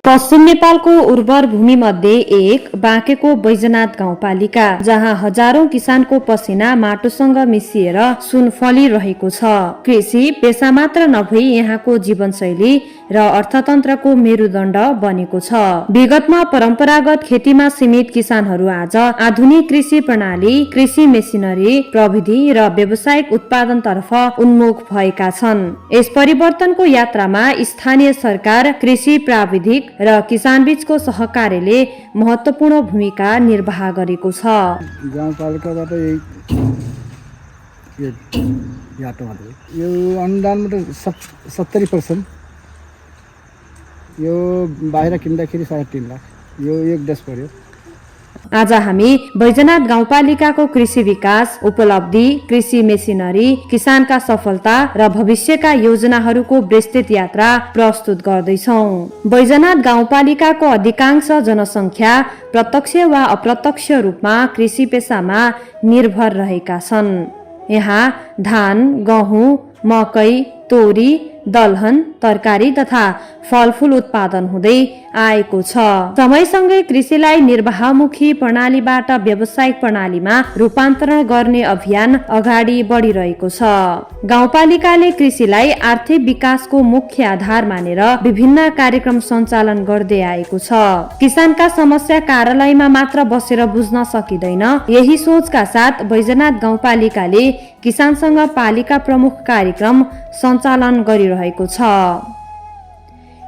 पश्चिम नेपालको उर्वर भूमि मध्ये एक बाँकेको बैजनाथ गाउँपालिका, जहाँ हजारौं किसानको पसिना माटोसँग मिसिएर सुन फलिरहेको छ। कृषि पेशा मात्र नभई यहाँको जीवनशैली र अर्थतन्त्रको मेरुदण्ड बनेको छ। विगतमा परम्परागत खेतीमा सीमित किसानहरू आज आधुनिक कृषि प्रणाली, कृषि मेसिनरी, प्रविधि र व्यावसायिक उत्पादनतर्फ उन्मुख भएका छन्। यस परिवर्तनको यात्रामा स्थानीय सरकार, कृषि प्राविधिक र किसान बीचको सहकार्यले महत्वपूर्ण भूमिका निर्वाह गरेको छ। गाउँपालिकाबाट यो अनुदानमा त 70%, यो बाहिर किन्दाखेरि 3.5 लाख, यो 1/10 पर्यो। आज हामी बैजनाथ गाउँपालिकाको कृषि विकास, उपलब्धि, कृषि मेसिनरी, किसानका सफलता र भविष्यका योजनाहरूको विस्तृत यात्रा प्रस्तुत गर्दैछौँ। बैजनाथ गाउँपालिकाको अधिकांश जनसङ्ख्या प्रत्यक्ष वा अप्रत्यक्ष रूपमा कृषि पेशामा निर्भर रहेका छन्। यहाँ धान, गहुँ, मकै, तोरी, दलहन, तरकारी तथा फलफूल उत्पादन हुँदै आएको छ। समयसँगै कृषिलाई निर्वाहमुखी प्रणालीबाट व्यावसायिक प्रणालीमा रूपान्तरण गर्ने अभियान अगाडि बढिरहेको छ। गाउँपालिकाले कृषिलाई आर्थिक विकासको मुख्य आधार मानेर विभिन्न कार्यक्रम सञ्चालन गर्दै आएको छ। किसानका समस्या कार्यालयमा मात्र बसेर बुझ्न सकिँदैन। यही सोचका साथ बैजनाथ गाउँपालिकाले किसानसँग पालिका प्रमुख कार्यक्रम सञ्चालन गरिरहेको छ।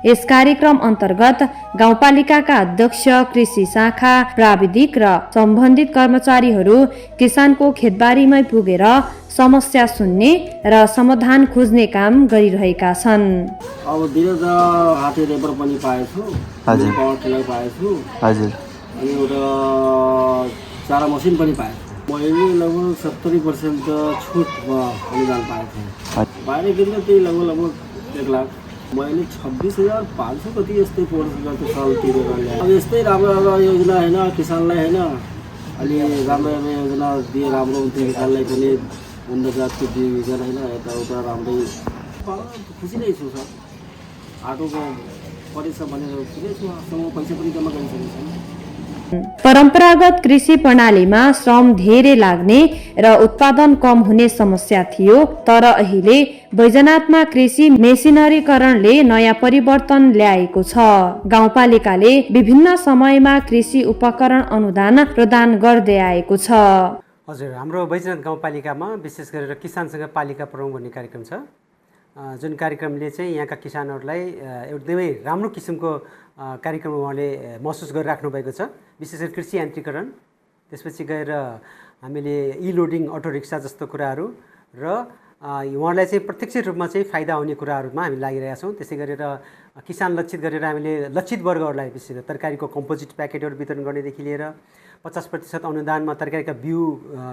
यस कार्यक्रम अन्तर्गत गाउँपालिकाका अध्यक्ष, कृषि शाखा, प्राविधिक र सम्बन्धित कर्मचारीहरू किसानको खेतबारीमै पुगेर समस्या सुन्ने र समाधान खोज्ने काम गरिरहेका छन्। अब धेरै त हाते रेबर पनि पाएछु, हजुर, पावर टिलर पाएछु, हजुर, अनि एउटा चारा मसिन पनि पाएछु। मैले लगभग 70% छुट अनुदान पाएको थिएँ। बाहिर किन्दा त्यही लगभग 1 लाख। मैले 26,500 कति यस्तै कोर्स गर्थेँ साल तिरेर ल्याएँ। अब यस्तै राम्रो राम्रो योजना होइन किसानलाई, होइन अलि राम्रो राम्रो योजना दिए राम्रो हुन्थ्यो किसानलाई पनि, उन्नत जातको बिउबिजन, होइन यताउता राम्रै। खुसी नै छु सर, आटोको परेछ भनेर खुसी छु। आफूसँग पैसा पनि जम्मा गरिसकेको छ। परम्परागत कृषि प्रणालीमा श्रम धेरै लाग्ने र उत्पादन कम हुने समस्या थियो, तर अहिले बैजनाथमा कृषि मेसिनरीकरणले नयाँ परिवर्तन ल्याएको छ। गाउँपालिकाले विभिन्न समयमा कृषि उपकरण अनुदान प्रदान गर्दै आएको छ। हजुर, हाम्रो बैजनाथ गाउँपालिकामा विशेष गरेर किसानसँग पालिका प्रमुख भन्ने कार्यक्रम छ, जुन कार्यक्रमले चाहिँ यहाँका किसानहरूलाई एकदमै राम्रो किसिमको कार्यक्रम उहाँले महसुस गरिराख्नु भएको छ। विशेष गरी कृषि यान्त्रिकरण, त्यसपछि गएर हामीले लोडिङ अटो रिक्सा जस्तो कुराहरू र उहाँलाई चाहिँ प्रत्यक्ष रूपमा चाहिँ फाइदा हुने कुराहरूमा हामी लागिरहेका छौँ। त्यसै गरेर किसान लक्षित गरेर हामीले लक्षित वर्गहरूलाई विशेष गरी तरकारीको कम्पोजिट प्याकेटहरू वितरण गर्नेदेखि लिएर 50% अनुदानमा तरकारीका बिउ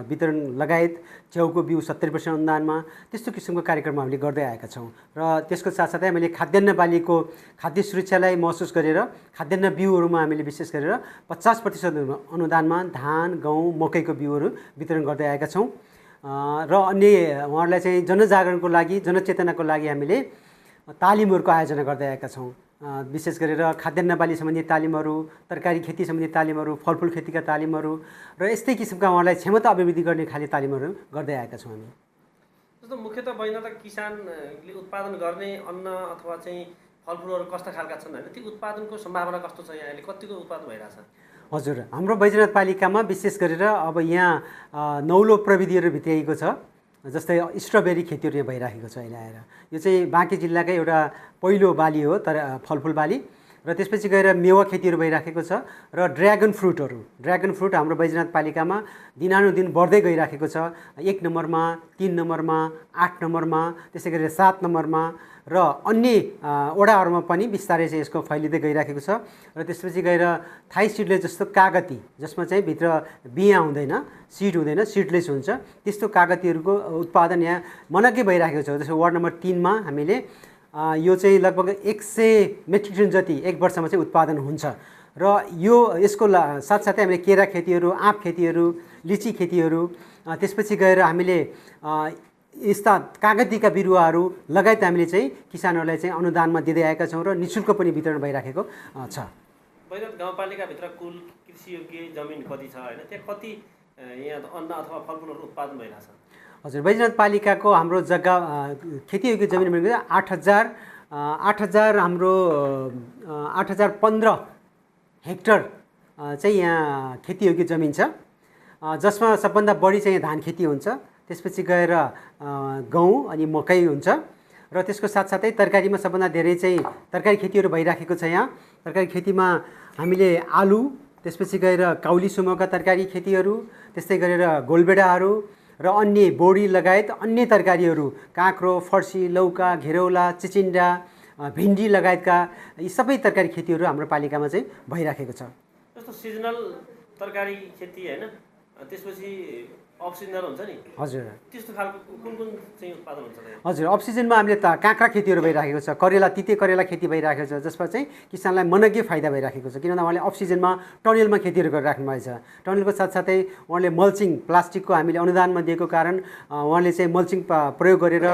वितरण लगायत च्याउको बिउ 70% अनुदानमा, त्यस्तो किसिमको कार्यक्रम हामीले गर्दै आएका छौँ। र त्यसको साथसाथै हामीले खाद्यान्न बालीको खाद्य सुरक्षालाई महसुस गरेर खाद्यान्न बिउहरूमा हामीले विशेष गरेर 50% अनुदानमा धान, गहुँ, मकैको बिउहरू वितरण गर्दै आएका छौँ। र अन्य उहाँहरूलाई चाहिँ जनजागरणको लागि, जनचेतनाको लागि हामीले तालिमहरूको आयोजना गर्दै आएका छौँ। विशेष गरेर खाद्यान्न बाली सम्बन्धी तालिमहरू, तरकारी खेती सम्बन्धी तालिमहरू, फलफुल खेतीका तालिमहरू र यस्तै किसिमका उहाँलाई क्षमता अभिवृद्धि गर्ने खाले तालिमहरू गर्दै आएका छौँ हामी। जस्तो मुख्यतः बैजनाथ किसानले उत्पादन गर्ने अन्न अथवा चाहिँ फलफुलहरू कस्ता खालका छन्, होइन ती उत्पादनको सम्भावना कस्तो छ, यहाँ अहिले कतिको उत्पादन भइरहेछ? हजुर, हाम्रो बैजनाथ पालिकामा विशेष गरेर अब यहाँ नौलो प्रविधिहरू भित्रिएको छ। जस्तै स्ट्रबेरी खेतीहरू यहाँ भइराखेको छ अहिले आएर। यो चाहिँ बाँकी जिल्लाकै एउटा पहिलो बाली हो, तर फलफुल बाली। र त्यसपछि गएर मेवा खेतीहरू भइराखेको छ र ड्र्यागन फ्रुट हाम्रो बैजनाथ पालिकामा दिनानुदिन बढ्दै गइराखेको छ। 1 नम्बरमा, 3 नम्बरमा, 8 नम्बरमा, त्यसै गरेर 7 नम्बरमा र अन्य वडाहरूमा पनि बिस्तारै चाहिँ यसको फैलिँदै गइराखेको छ। र त्यसपछि गएर थाई सिडलेस जस्तो कागती, जसमा चाहिँ भित्र बिया हुँदैन, सिड हुँदैन, सिडलेस हुन्छ, त्यस्तो कागतीहरूको उत्पादन यहाँ मनग्गै भइराखेको छ। जस्तो वार्ड नम्बर 3 मा हामीले यो चाहिँ लगभग 100 मेट्रिक टन जति 1 वर्षमा चाहिँ उत्पादन हुन्छ। र यसको साथसाथै हामीले केरा खेतीहरू, आँप खेतीहरू, लिची खेतीहरू, त्यसपछि गएर हामीले यस्ता कागतीका बिरुवाहरू लगायत हामीले चाहिँ किसानहरूलाई चाहिँ अनुदानमा दिँदै आएका छौँ र निःशुल्क पनि वितरण भइराखेको छ। बैजनाथ गाउँपालिकाभित्र कुल कृषियोग्य जमिन कति छ होइन, त्यहाँ कति यहाँ अन्न अथवा फलफुलहरू उत्पादन भइरहेछ? हजुर, बैजनाथ पालिकाको हाम्रो जग्गा खेतीयोग्य जमिन भनेको 8,000 हाम्रो 8,015 हेक्टर चाहिँ यहाँ खेतीयोग्य जमिन छ, जसमा सबभन्दा बढी चाहिँ धान खेती हुन्छ, त्यसपछि गएर गहुँ अनि मकै हुन्छ र त्यसको साथसाथै तरकारीमा सबभन्दा धेरै चाहिँ तरकारी खेतीहरू भइराखेको छ। यहाँ तरकारी खेतीमा हामीले आलु, त्यसपछि गएर काउली सुमोका तरकारी खेतीहरू, त्यस्तै गरेर गोलबेडाहरू र अन्य बोडी लगायत अन्य तरकारीहरू काँक्रो, फर्सी, लौका, घेरौला, चिचिन्डा, भिन्डी लगायतका यी सबै तरकारी खेतीहरू हाम्रो पालिकामा चाहिँ भइराखेको छ। जस्तो सिजनल तरकारी खेती होइन, त्यसपछि अफ सिजनल हुन्छ नि, हजुर त्यस्तो खालको कुन कुन चाहिँ उत्पादन हुन्छ? हजुर, अफ सिजनमा हामीले त काँक्रा खेतीहरू भइराखेको छ, करेला, तिते करेला खेती भइराखेको छ, जसमा चाहिँ किसानलाई मनग्य फाइदा भइराखेको छ, किनभने उहाँले अफ सिजनमा टनेलमा खेतीहरू गरिराख्नु भएको छ। टनेलको साथसाथै उहाँले मल्चिङ प्लास्टिकको हामीले अनुदानमा दिएको कारण उहाँले चाहिँ मल्चिङ प्रयोग गरेर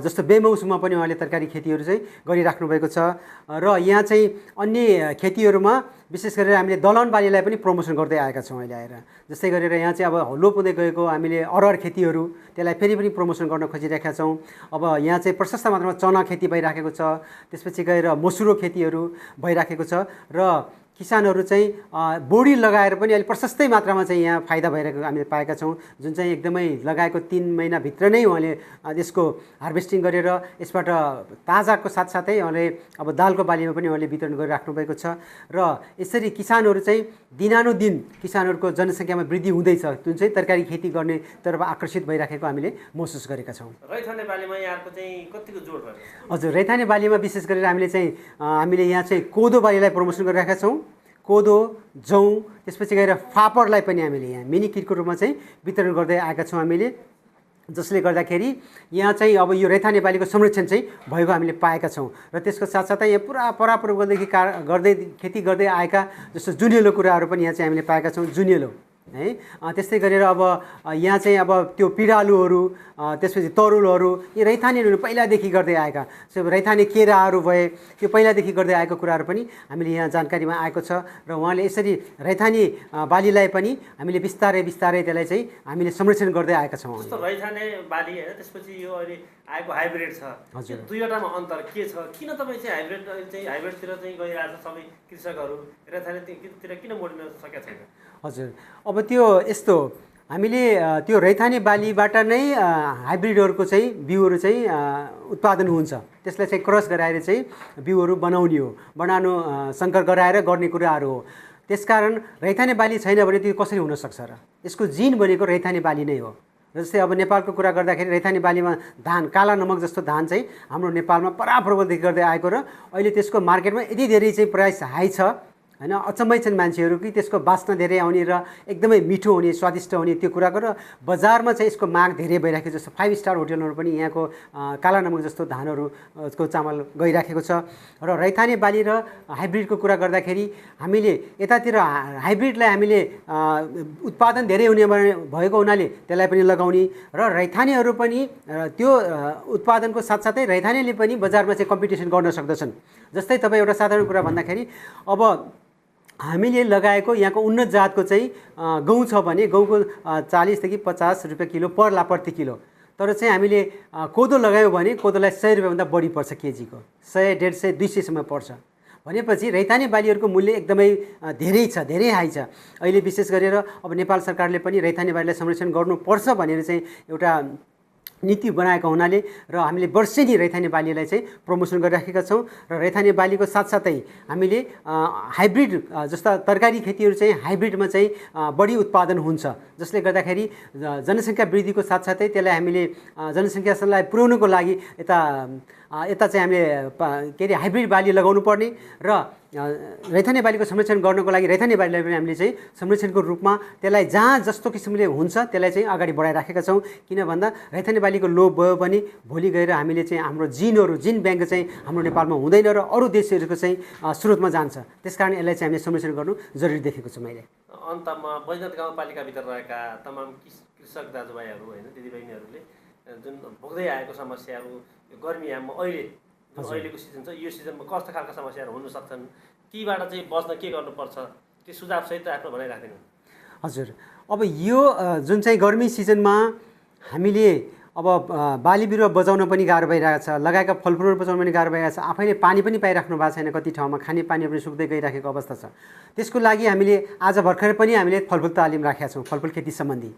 जस्तो बेमौसममा पनि उहाँले तरकारी खेतीहरू चाहिँ गरिराख्नु भएको छ। र यहाँ चाहिँ अन्य खेतीहरूमा विशेष गरेर हामीले दलहन बालीलाई पनि प्रमोसन गर्दै आएका छौँ अहिले आएर। जस्तै गरेर यहाँ चाहिँ अब लोप हुँदै गएको हामीले अरहर खेतीहरू त्यसलाई फेरि पनि प्रमोसन गर्न खोजिरहेका छौँ। अब यहाँ चाहिँ प्रशस्त मात्रामा चना खेती भइराखेको छ, त्यसपछि गएर मसुरो खेतीहरू भइराखेको छ र किसानहरू चाहिँ बोडी लगाएर पनि अहिले प्रशस्तै मात्रामा चाहिँ यहाँ फाइदा भइरहेको हामीले पाएका छौँ, जुन चाहिँ एकदमै लगाएको 3 महिनाभित्र नै उहाँले यसको हार्भेस्टिङ गरेर यसबाट ताजाको साथसाथै उहाँले अब दालको बालीमा पनि उहाँले वितरण गरिराख्नु भएको छ। र यसरी किसानहरू चाहिँ दिनानुदिन किसानहरूको जनसङ्ख्यामा वृद्धि हुँदैछ, जुन चाहिँ तरकारी खेती गर्ने तर्फ आकर्षित भइराखेको हामीले महसुस गरेका छौँ। रैथाने बालीमा यहाँको चाहिँ कतिको जोड रहेछ? हजुर, रैथाने बालीमा विशेष गरेर हामीले यहाँ चाहिँ कोदो बालीलाई प्रमोसन गरिरहेका छौँ। कोदो, जौँ, त्यसपछि गएर फापरलाई पनि हामीले यहाँ मिनी किटको रूपमा चाहिँ वितरण गर्दै आएका छौँ हामीले, जसले गर्दाखेरि यहाँ चाहिँ अब यो रैथाने बालीको संरक्षण चाहिँ भएको हामीले पाएका छौँ। र त्यसको साथसाथै यहाँ पुरा परापूर्वदेखि खेती गर्दै आएका जस्तो जुनियलो कुराहरू पनि यहाँ चाहिँ हामीले पाएका छौँ, जुनियलो है। त्यस्तै गरेर अब यहाँ चाहिँ अब त्यो पिँडालुहरू, त्यसपछि तरुलहरू, यी रैथानेहरू पहिलादेखि गर्दै आएका रैथाने केराहरू भए, त्यो पहिलादेखि गर्दै आएको कुराहरू पनि हामीले यहाँ जानकारीमा आएको छ। र उहाँले यसरी रैथाने बालीलाई पनि हामीले बिस्तारै बिस्तारै त्यसलाई चाहिँ हामीले संरक्षण गर्दै आएका छौँ। जस्तो रैथाने बाली होइन, त्यसपछि यो अहिले आएको हाइब्रिड छ, यो दुईवटामा अन्तर के छ? किन तपाईँ चाहिँ हाइब्रिडतिर चाहिँ गइरहेको छ सबै कृषकहरू, रैथानेतिर किन मोड्न सकेका छैन? हजुर, अब त्यो यस्तो हामीले त्यो रैथाने बालीबाट नै हाइब्रिडहरूको चाहिँ बिउहरू चाहिँ उत्पादन हुन्छ, त्यसलाई चाहिँ क्रस गराएर चाहिँ बिउहरू बनाउने हो, सङ्कर गराएर गर्ने कुराहरू हो। त्यसकारण रैथाने बाली छैन भने त्यो कसरी हुनसक्छ र? यसको जिन भनेको रैथाने बाली नै हो। जस्तै अब नेपालको कुरा गर्दाखेरि रैथाने बालीमा धान, काला नमक जस्तो धान चाहिँ हाम्रो नेपालमा परापूर्वदेखि गर्दै आएको र अहिले त्यसको मार्केटमा यति धेरै चाहिँ प्राइस हाई छ होइन, अचम्मै छन् मान्छेहरू कि त्यसको बास्ना धेरै आउने र एकदमै मिठो हुने, स्वादिष्ट हुने त्यो कुराको, र बजारमा चाहिँ यसको माग धेरै भइराखेको, जस्तो 5 स्टार होटलहरू पनि यहाँको काला नमक जस्तो धानहरूको चामल गइराखेको छ। र रैथाने बाली र हाइब्रिडको कुरा गर्दाखेरि हामीले यतातिर हाइब्रिडलाई हामीले उत्पादन धेरै हुने भएको हुनाले त्यसलाई पनि लगाउने र रैथानेहरू पनि त्यो उत्पादनको साथसाथै रैथानेले पनि बजारमा चाहिँ कम्पिटिसन गर्न सक्दछन्। जस्तै तपाईँ एउटा साधारण कुरा भन्दाखेरि अब हामीले लगाएको यहाँको उन्नत जातको चाहिँ गहुँ छ भने गहुँको 40 देखि 50 रुपियाँ किलो पर्ला प्रति किलो, तर चाहिँ हामीले कोदो लगायौँ भने कोदोलाई 100 रुपियाँभन्दा बढी पर्छ केजीको, 100, 150, 200सम्म पर्छ। भनेपछि रैथाने बालीहरूको मूल्य एकदमै धेरै छ, धेरै हाई छ। अहिले विशेष गरेर अब नेपाल सरकारले पनि रैथाने बालीलाई संरक्षण गर्नुपर्छ भनेर चाहिँ एउटा नीति बनाएको हुनाले र हामीले वर्षेनी रैथाने बालीलाई चाहिँ प्रमोसन गरिराखेका छौँ। र रैथाने बालीको साथसाथै हामीले हाइब्रिड जस्ता तरकारी खेतीहरू चाहिँ हाइब्रिडमा चाहिँ बढी उत्पादन हुन्छ, जसले गर्दाखेरि जनसङ्ख्या वृद्धिको साथसाथै त्यसलाई हामीले जनसङ्ख्यालाई पुर्याउनुको लागि यता चाहिँ हामीले के अरे हाइब्रिड बाली लगाउनु पर्ने र रैथाने बालीको संरक्षण गर्नको लागि रैथाने बालीलाई पनि हामीले चाहिँ संरक्षणको रूपमा त्यसलाई जहाँ जस्तो किसिमले हुन्छ त्यसलाई चाहिँ अगाडि बढाइराखेका छौँ। किन भन्दा रैथाने बालीको लोभ भयो भने भोलि गएर हामीले चाहिँ हाम्रो जिन ब्याङ्क चाहिँ हाम्रो नेपालमा हुँदैन र अरू देशहरूको चाहिँ स्रोतमा जान्छ। त्यसकारण यसलाई चाहिँ हामीले संरक्षण गर्नु जरुरी देखेको छु मैले। अन्तमा बैजनाथ गाउँपालिकाभित्र रहेका तमाम कृषक दाजुभाइहरू होइन, दिदीबहिनीहरूले जुन भोग्दै आएको समस्याहरू गर्मीयाममा अहिलेको सिजन छ यो सिजनमा कस्तो खालका समस्याहरू हुन सक्छन्, तीबाट चाहिँ बच्न के गर्नुपर्छ, त्यो सुझावसहित आफ्नो भनाइ राखिदिनु। हजुर, अब यो जुन चाहिँ गर्मी सिजनमा हामीले अब बाली बिरुवा बचाउन पनि गाह्रो भइरहेको छ, लगाएका फलफुलहरू बचाउन पनि गाह्रो भइरहेको छ, आफैले पानी पनि पाइराख्नु भएको छैन, कति ठाउँमा खाने पानी पनि सुक्दै गइराखेको अवस्था छ। त्यसको लागि हामीले आज भर्खरै पनि हामीले फलफुल तालिम राखेका छौँ, फलफुल खेती सम्बन्धी,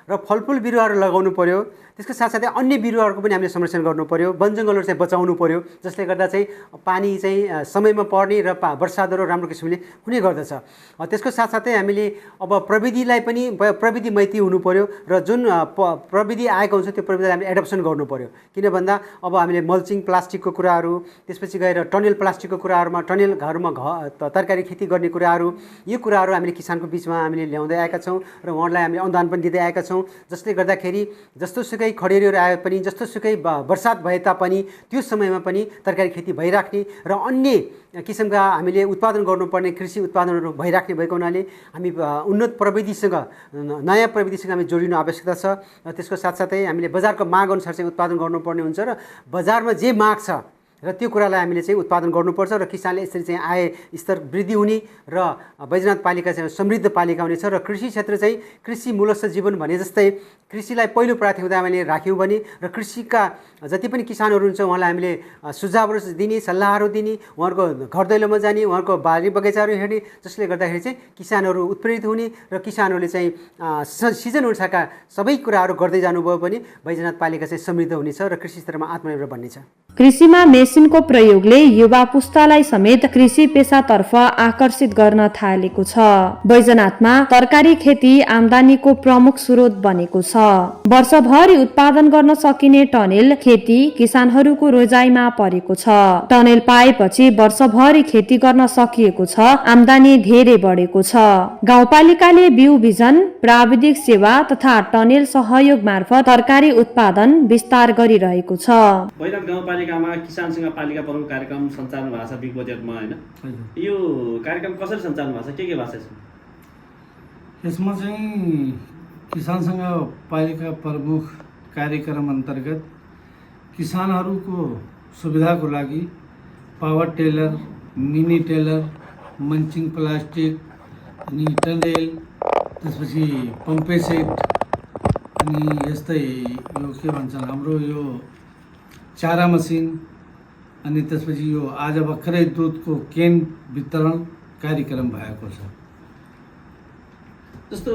र फलफुल बिरुवाहरू लगाउनु पर्यो। त्यसको साथसाथै अन्य बिरुवाहरूको पनि हामीले संरक्षण गर्नु पर्यो, वनजङ्गलहरू चाहिँ बचाउनु पर्यो, जसले गर्दा चाहिँ पानी चाहिँ समयमा पर्ने र वर्षादरो राम्रो किसिमले हुने गर्दछ। त्यसको साथसाथै हामीले अब प्रविधिलाई पनि प्रविधि मैत्री हुनु पर्यो र जुन प्रविधि आएको हुन्छ त्यो प्रविधिलाई हामीले एडप्सन गर्नु पर्यो। किन भन्दा अब हामीले मल्चिङ प्लास्टिकको कुराहरू, त्यसपछि गएर टनेल प्लास्टिकको कुराहरूमा, टनेल घरमा तरकारी खेती गर्ने कुराहरू, यो कुराहरू हामीले किसानको बिचमा हामीले ल्याउँदै आएका छौँ र उहाँहरूलाई हामीले अनुदान पनि दिँदै आएका छौँ, जसले गर्दाखेरि जस्तोसुकै खडेरीहरू आए पनि, जस्तोसुकै बर्सात भए तापनि त्यो समयमा पनि तरकारी खेती भइराख्ने र अन्य किसिमका हामीले उत्पादन गर्नुपर्ने कृषि उत्पादनहरू भइराख्ने भएको हुनाले हामी उन्नत प्रविधिसँग, नयाँ प्रविधिसँग हामी जोडिनु आवश्यकता छ। र त्यसको साथसाथै हामीले बजारको माग अनुसार चाहिँ उत्पादन गर्नुपर्ने हुन्छ र बजारमा जे माग छ र त्यो कुरालाई हामीले चाहिँ उत्पादन गर्नुपर्छ र किसानले यसरी चाहिँ आय स्तर वृद्धि हुने र बैजनाथ पालिका चाहिँ समृद्ध पालिका हुनेछ। र कृषि क्षेत्र चाहिँ कृषि मूलस्थ जीवन भने जस्तै कृषिलाई पहिलो प्राथमिकता हामीले राख्यौँ भने र कृषिका जति पनि किसानहरू हुन्छ उहाँलाई हामीले सुझावहरू दिने, सल्लाहहरू दिने, उहाँहरूको घर दैलोमा जाने, उहाँहरूको बारी बगैँचाहरू हेर्ने, जसले गर्दाखेरि चाहिँ किसानहरू उत्प्रेरित हुने र किसानहरूले चाहिँ सिजन अनुसारका सबै कुराहरू गर्दै जानुभयो भने बैजनाथ पालिका चाहिँ समृद्ध हुनेछ र कृषि क्षेत्रमा आत्मनिर्भर बन्नेछ। कृषिमा मेसिनको प्रयोगले युवा पुस्तालाई समेत कृषि पेसातर्फ आकर्षित गर्न थालेको छ। बैजनाथमा तरकारी खेती आम्दानीको प्रमुख स्रोत बनेको छ। वर्षभरि उत्पादन गर्न सकिने टनेल खेती किसानहरूको रोजाइमा परेको छ। टनेल पाएपछि वर्षभरि खेती गर्न सकिएको छ, आम्दानी धेरै बढेको छ। गाउँपालिकाले बिउ बिजन, प्राविधिक सेवा तथा टनेल सहयोग मार्फत तरकारी उत्पादन विस्तार गरिरहेको छ। बैजनाथ गाउँपालिकामा किसानसँग पालिका प्रमुख कार्यक्रम सञ्चालन भएको छ बिग बजेटमा, होइन? यो कार्यक्रम कसरी सञ्चालन भएको छ, के भएको छ? यसमा चाहिँ किसानसँग पालिका प्रमुख कार्यक्रम अन्तर्गत किसानहरूको सुविधाको लागि power tiller, mini tiller, mulching plastic, अनि टनेल, त्यसपछि पम्पे सेट, अनि यस्तै यो के भन्छन् हाम्रो यो चारा मसिन, अनि त्यसपछि यो आज भर्खरै दुधको केन वितरण कार्यक्रम भएको छ। जस्तो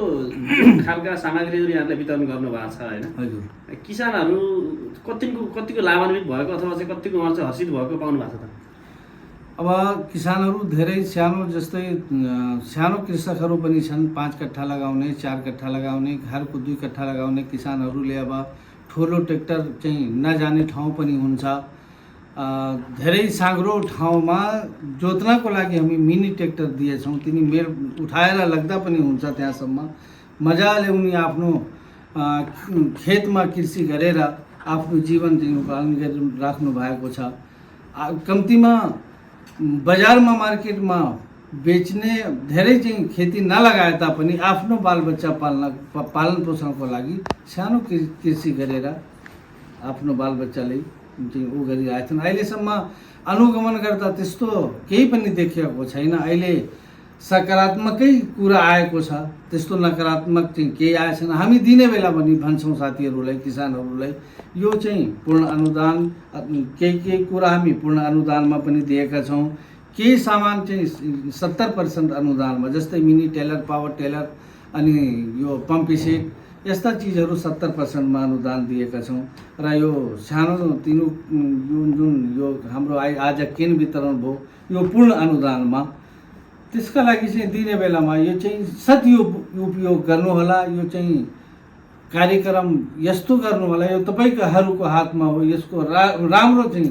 खालका सामग्रीहरू यहाँले वितरण गर्नुभएको छ, होइन? हजुर, किसानहरू कतिको लाभान्वित भएको अथवा चाहिँ कतिको उहाँ चाहिँ हर्षित भएको पाउनु भएको छ त? अब किसानहरू धेरै सानो, जस्तै सानो कृषकहरू पनि छन्, 5 कट्ठा लगाउने, 4 कट्ठा लगाउने, घरको 2 कट्ठा लगाउने किसानहरूले अब ठुलो ट्र्याक्टर चाहिँ नजाने ठाउँ पनि हुन्छ। धेरै साँघुरो ठाउँमा जोत्नको लागि हामी मिनी ट्र्याक्टर दिएछौँ, तिनी मेल उठाएर लाग्दा पनि हुन्छ, त्यहाँसम्म मजाले उनी आफ्नो खेतमा कृषि गरेर आफ्नो जीवन चाहिँ पालन गरिराख्नु भएको छ। कम्तीमा बजारमा मार्केटमा बेच्ने धेरै चाहिँ खेती नलगाए तापनि आफ्नो बालबच्चा पालन पोषणको लागि सानो कृषि गरेर आफ्नो बालबच्चाले चाहिँ ऊ गरिरहेका छन्। अहिलेसम्म अनुगमन गर्दा त्यस्तो केही पनि देखिएको छैन। अहिले सकारात्मकै कुरा आएको छ, त्यस्तो नकारात्मक चाहिँ केही आएको छैन। हामी दिने बेला पनि भन्छौँ साथीहरूलाई, किसानहरूलाई, यो चाहिँ पूर्ण अनुदान, केही कुरा हामी पूर्ण अनुदानमा पनि दिएका छौँ। केही सामान चाहिँ 70% अनुदानमा, जस्तै मिनी टेलर, पावर टेलर, अनि यो पम्पी सेट, यस्ता चिजहरू 70%मा अनुदान दिएका छौँ। र यो सानो तिनो जुन यो हाम्रो आज केन वितरण भयो, यो पूर्ण अनुदानमा। त्यसका लागि चाहिँ दिने बेलामा यो चाहिँ सदुपयोग गर्नुहोला। यो चाहिँ कार्यक्रम यस्तो गर्नुहोला, यो तपाईँहरूको हातमा हो। यसको राम्रो चाहिँ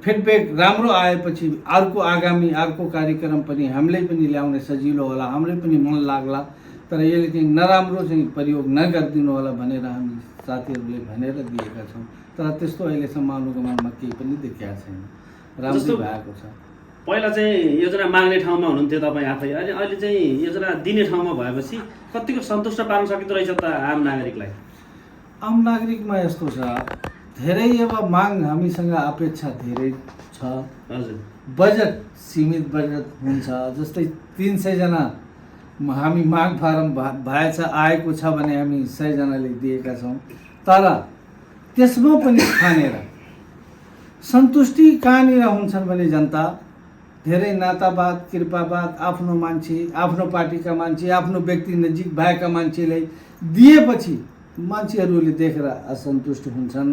फिडब्याक राम्रो आएपछि अर्को कार्यक्रम पनि हामीले पनि ल्याउने सजिलो होला, हाम्रै पनि मन लाग्ला। तर यसले चाहिँ नराम्रो चाहिँ प्रयोग नगरिदिनु होला भनेर हामी साथीहरूले भनेर दिएका छौँ। तर त्यस्तो अहिलेसम्म अनुगमनमा केही पनि देखिएको छैन, राम्रो भएको छ। पहिला चाहिँ योजना माग्ने ठाउँमा हुनुहुन्थ्यो तपाईँ आफै, अहिले चाहिँ योजना दिने ठाउँमा भएपछि कतिको सन्तुष्ट पार्न सकिँदो रहेछ त आम नागरिकलाई? आम नागरिकमा यस्तो छ, धेरै अब माग हामीसँग अपेक्षा धेरै छ। हजुर बजेट सीमित बजेट हुन्छ। जस्तै 300 जना हामी माग फारम भएछ आएको छ भने हामी 100 जनाले दिएका छौँ। तर त्यसमा पनि खानेर सन्तुष्टि कहाँनिर हुन्छन् भने जनता धेरै नातावाद कृपावाद आफ्नो मान्छे, आफ्नो पार्टीका मान्छे, आफ्नो व्यक्ति नजिक भएका मान्छेलाई दिएपछि मान्छेहरूले देखेर असन्तुष्ट हुन्छन्।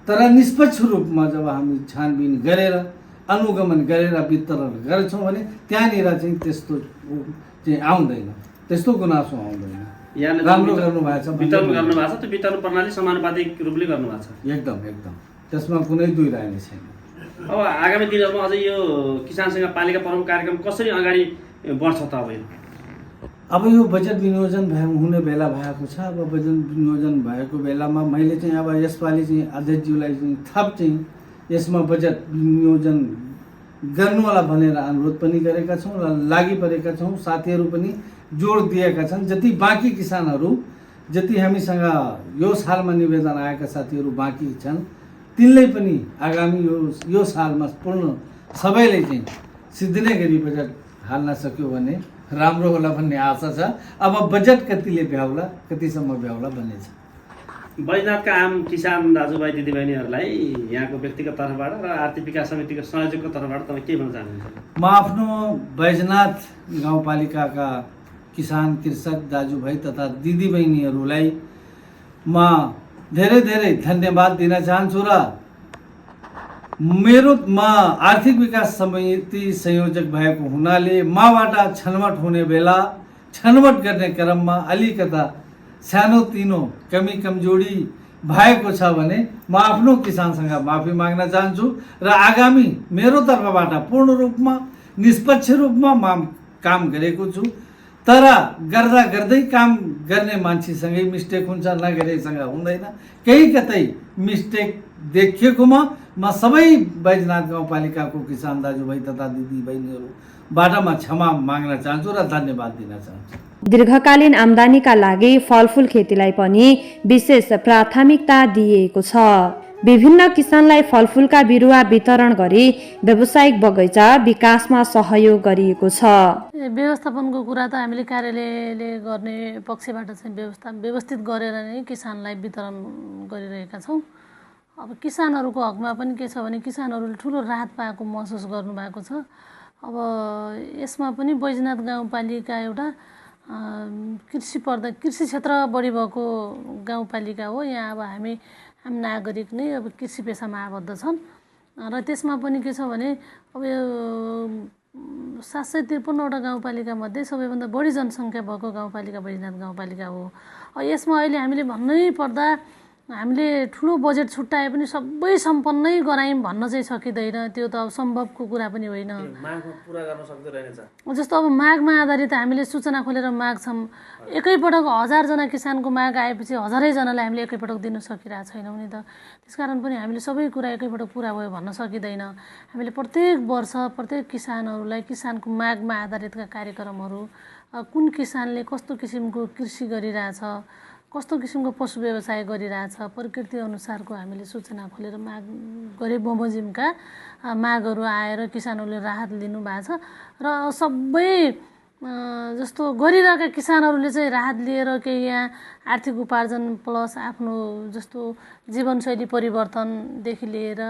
तर निष्पक्ष रूपमा जब हामी छानबिन गरेर अनुगमन गरेर वितरण गर्छौँ भने त्यहाँनिर चाहिँ त्यस्तो चाहिँ आउँदैन, त्यस्तो गुनासो आउँदैन। यहाँले राम्रो गर्नुभएको छ, वितरण गर्नुभएको छ, त्यो वितरण प्रणाली समानुपातिक रूपले गर्नुभएको छ। एकदम एकदम त्यसमा कुनै दुई राय नै छैन। अब आगामी दिनहरूमा अझै यो किसानसँग पालिका पर्व कार्यक्रम कसरी अगाडि बढ्छ त? अब यो बजेट विनियोजन हुने बेला भएको छ। अब बजेट विनियोजन भएको बेलामा मैले चाहिँ अब यसपालि चाहिँ अध्यक्षज्यूलाई चाहिँ थप चाहिँ यसमा बजेट विनियोजन गर्नुहोला भनेर अनुरोध पनि गरेका छौँ र लागि परेका छौँ। साथीहरू पनि जोड दिएका छन्। जति बाँकी किसानहरू, जति हामीसँग यो सालमा निवेदन आएका साथीहरू बाँकी छन्, तिनले पनि आगामी यो सालमा पूर्ण सबैले चाहिँ सिद्धिने गरी बजेट हाल्न सक्यो भने राम्रो होला भन्ने आशा छ। अब बजेट कतिले भ्याउला, कतिसम्म भ्याउला भन्ने छ। बैजनाथका आम किसान दाजुभाइ दिदीबहिनीहरूलाई यहाँको व्यक्तिगत तर्फबाट र आर्थिक विकास समितिको संयोजकको तर्फबाट तपाईँ के भन्न चाहनुहुन्छ? म आफ्नो बैजनाथ गाउँपालिकाका किसान कृषक दाजुभाइ तथा दिदीबहिनीहरूलाई म धेरै धेरै धन्यवाद दिन चाहन्छु र म आर्थिक विकास समिति संयोजक भएको हुनाले मबाट छनौट हुने बेला छनौट गर्ने क्रममा अलिकता सानोतिनो कमी कमजोरी भएको छ भने म आफ्नो किसानसँग माफी माग्न चाहन्छु र आगामी मेरो तर्फबाट पूर्ण रूपमा निष्पक्ष रूपमा म काम गरेको छु। तर गर्दा गर्दै काम गर्ने मान्छेसँगै मिस्टेक हुन्छ, नगरेसँग हुँदैन। केही कतै मिस्टेक देखिएकोमा म सबै बैजनाथ गाउँपालिकाको किसान दाजुभाइ तथा दिदीबहिनीहरूबाट म क्षमा माग्न चाहन्छु र धन्यवाद दिन चाहन्छु। दीर्घकालीन आम्दानीका लागि फलफुल खेतीलाई पनि विशेष प्राथमिकता दिएको छ। विभिन्न किसानलाई फलफुलका बिरुवा वितरण गरी व्यावसायिक बगैँचा विकासमा सहयोग गरिएको छ। व्यवस्थापनको कुरा त हामीले कार्यालयले गर्ने पक्षबाट चाहिँ व्यवस्थित गरेर नै किसानलाई वितरण गरिरहेका छौँ। अब किसानहरूको हकमा पनि के छ भने किसानहरूले ठुलो राहत पाएको महसुस गर्नुभएको छ। अब यसमा पनि बैजनाथ गाउँपालिका एउटा कृषि क्षेत्र बढी भएको गाउँपालिका हो। यहाँ अब हामी आम नागरिक नै अब कृषि पेसामा आबद्ध छन् र त्यसमा पनि के छ भने अब यो 753वटा गाउँपालिका मध्ये सबैभन्दा बढी जनसङ्ख्या भएको गाउँपालिका बैजनाथ गाउँपालिका हो। यसमा अहिले हामीले भन्नै पर्दा हामीले ठुलो बजेट छुट्याए पनि सबै सम्पन्नै गरायौँ भन्न चाहिँ सकिँदैन। त्यो त अब सम्भवको कुरा पनि होइन। जस्तो अब मागमा आधारित हामीले सूचना खोलेर माग्छौँ। एकैपटक 1000 जना किसानको माग आएपछि 1000 जनालाई हामीले एकैपटक दिन सकिरहेको छैनौँ नि त। त्यसकारण पनि हामीले सबै कुरा एकैपटक पुरा भयो भन्न सकिँदैन। हामीले प्रत्येक वर्ष प्रत्येक किसानहरूलाई किसानको मागमा आधारितका कार्यक्रमहरू, कुन किसानले कस्तो किसिमको कृषि गरिरहेछ, कस्तो किसिमको पशु व्यवसाय गरिरहेछ, प्रकृति अनुसारको हामीले सूचना खोलेर माग गरे बमोजिमका मागहरू आएर किसानहरूले राहत लिनुभएको छ र सबै जस्तो गरिरहेका किसानहरूले चाहिँ राहत लिएर केही यहाँ आर्थिक उपार्जन प्लस आफ्नो जस्तो जीवनशैली परिवर्तनदेखि लिएर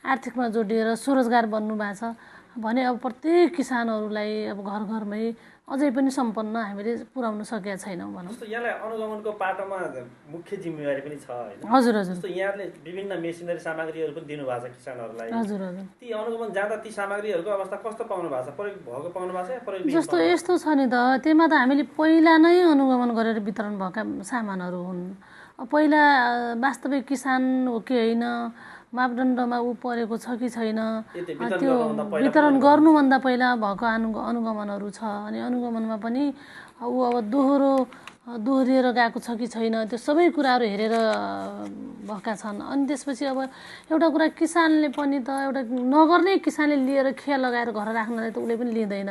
आर्थिकमा जोडिएर स्वरोजगार बन्नुभएको छ भने अब प्रत्येक किसानहरूलाई अब घर घरमै अझै पनि सम्पन्न हामीले पुर्याउन सकेका छैनौँ भनौँ। जस्तो यहाँलाई अनुगमनको पाटोमा मुख्य जिम्मेवारी पनि छ होइन? हजुर हजुर। जस्तो यहाँले विभिन्न मेसिनरी सामग्रीहरू पनि दिनुभएको छ किसानहरूलाई। हजुर हजुर। ती अनुगमन जाँदा ती सामग्रीहरूको अवस्था कस्तो पाउनु भएको छ? प्रयोग भएको पाउनु भएको छ या प्रयोग जस्तो यस्तो छ नि त, त्यसमा त हामीले पहिला नै अनुगमन गरेर वितरण भएका सामानहरू हुन्। पहिला वास्तविक किसान हो कि होइन, मापदण्डमा ऊ परेको छ कि छैन, त्यो वितरण गर्नुभन्दा पहिला भएको अनुगमनहरू छ। अनि अनुगमनमा पनि ऊ अब दोहोरिएर गएको छ कि छैन, त्यो सबै कुराहरू हेरेर भएका छन्। अनि त्यसपछि अब एउटा कुरा किसानले पनि त एउटा नगर्ने किसानले लिएर खिया लगाएर घर राख्नलाई त उसले पनि लिँदैन,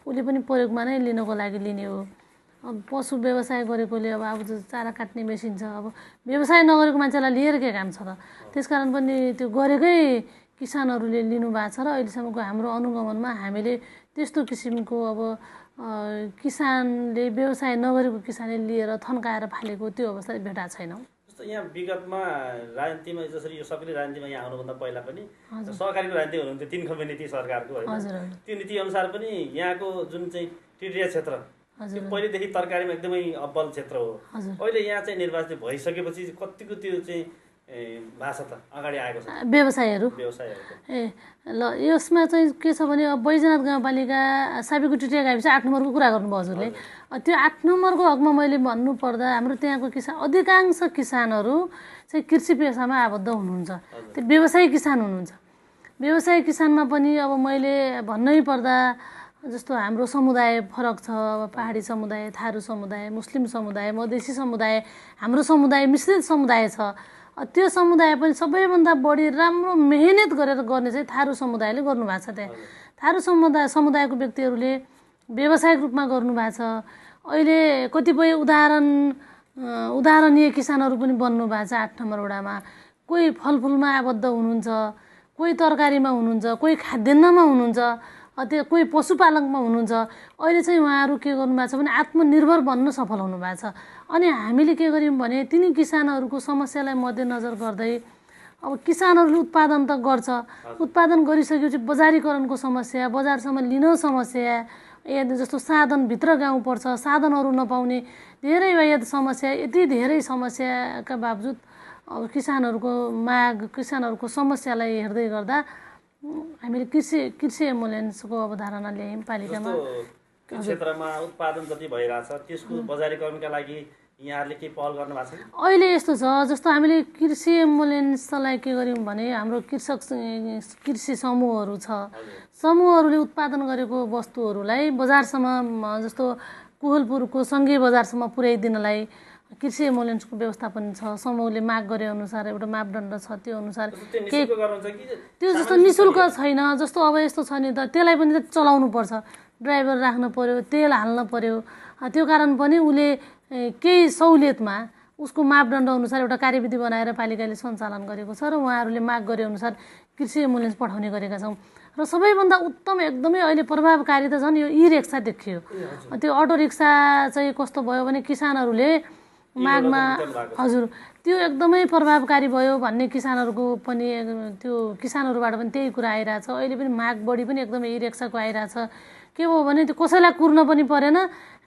उसले पनि प्रयोगमा नै लिनको लागि लिने हो। पशु व्यवसाय गरेकोले अब चारा काट्ने मेसिन छ, अब व्यवसाय नगरेको मान्छेलाई लिएर के काम छ त। त्यसकारण पनि त्यो गरेकै किसानहरूले लिनुभएको छ र अहिलेसम्मको हाम्रो अनुगमनमा हामीले त्यस्तो किसिमको अब किसानले व्यवसाय नगरेको किसानले लिएर थन्काएर फालेको त्यो अवस्था भेटाएको छैनौँ। जस्तो यहाँ विगतमा राजनीतिमा जसरी यो सक्रिय राजनीतिमा यहाँ आउनुभन्दा पहिला पनि सहकारीको राजनीति हुनुहुन्थ्यो, 3 खम्बे नीति सरकारको होइन, त्यो नीति अनुसार पनि यहाँको जुन चाहिँ टिडिया क्षेत्र त्यो पहिलेदेखि तरकारीमा एकदमै अब्बल क्षेत्र हो। अहिले यहाँ चाहिँ निर्वाचित भइसकेपछि कतिको त्यो चाहिँ भाषा त अगाडि आएको छ व्यवसायहरू। ल यसमा चाहिँ के छ भने अब बैजनाथ गाउँपालिका साबिको टिटिया गाविस 8 नम्बरको कुरा गर्नुभयो हजुरले। त्यो 8 नम्बरको हकमा मैले भन्नुपर्दा हाम्रो त्यहाँको अधिकांश किसानहरू चाहिँ कृषि पेसामा आबद्ध हुनुहुन्छ, त्यो व्यवसायी किसान हुनुहुन्छ। व्यवसायी किसानमा पनि अब मैले भन्नै पर्दा जस्तो हाम्रो समुदाय फरक छ, अब पहाडी समुदाय, थारू समुदाय, मुस्लिम समुदाय, मधेसी समुदाय, हाम्रो समुदाय मिश्रित समुदाय छ। त्यो समुदाय पनि सबैभन्दा बढी राम्रो मेहनत गरेर गर्ने चाहिँ थारू समुदायले गर्नुभएको छ। त्यहाँ थारू समुदायको व्यक्तिहरूले व्यावसायिक रूपमा गर्नुभएको छ। अहिले कतिपय उदाहरणीय किसानहरू पनि बन्नुभएको छ 8 नम्बर वडामा। कोही फलफुलमा आबद्ध हुनुहुन्छ, कोही तरकारीमा हुनुहुन्छ, कोही खाद्यान्नमा हुनुहुन्छ, त्यो कोही पशुपालकमा हुनुहुन्छ। अहिले चाहिँ उहाँहरू के गर्नुभएको छ भने आत्मनिर्भर बन्न सफल हुनुभएको छ। अनि हामीले के गर्यौँ भने तिनी किसानहरूको समस्यालाई मध्यनजर गर्दै अब किसानहरूले उत्पादन त गर्छ, उत्पादन गरिसकेपछि बजारीकरणको समस्या, बजारसम्म लिन समस्या, जस्तो साधन भित्र गाउँ पर्छ, साधनहरू नपाउने धेरै वायद समस्या, यति धेरै समस्याका बावजुद अब किसानहरूको माग, किसानहरूको समस्यालाई हेर्दै गर्दा हामीले कृषि एम्बुलेन्सको अवधारणा ल्यायौँ पालिकामा। त्यो क्षेत्रमा उत्पादन जति भइरहेछ त्यसको बजारीकरणका लागि यहाँहरूले के पहल गर्नु भएको छ? अहिले यस्तो छ, जस्तो हामीले कृषि एम्बुलेन्सलाई के गर्यौँ भने हाम्रो कृषि समूहहरू छ, समूहहरूले उत्पादन गरेको वस्तुहरूलाई बजारसम्म जस्तो कोहलपुरको सङ्घीय बजारसम्म पुर्याइदिनलाई कृषि एम्बुलेन्सको व्यवस्थापन छ। समूहले माग गरे अनुसार एउटा मापदण्ड छ, त्यो अनुसार त्यो जस्तो निःशुल्क छैन। जस्तो अब यस्तो छ नि त, त्यसलाई पनि त चलाउनु पर्छ, ड्राइभर राख्नु पर्यो, तेल हाल्नु पर्यो। त्यो कारण पनि उसले केही सहुलियतमा उसको मापदण्ड अनुसार एउटा कार्यविधि बनाएर पालिकाले सञ्चालन गरेको छ र उहाँहरूले माग गरे अनुसार कृषि एम्बुलेन्स पठाउने गरेका छौँ। र सबैभन्दा उत्तम एकदमै अहिले प्रभावकारी त झन् यो ई-रिक्सा देखियो। त्यो अटो रिक्सा चाहिँ कस्तो भयो भने किसानहरूले मागमा हजुर त्यो एकदमै प्रभावकारी भयो भन्ने किसानहरूको पनि त्यो किसानहरूबाट पनि त्यही कुरा आइरहेछ। अहिले पनि माग बढी पनि एकदमै ई-रिक्साको आइरहेछ। के भयो भने त्यो कसैलाई कुर्न पनि परेन,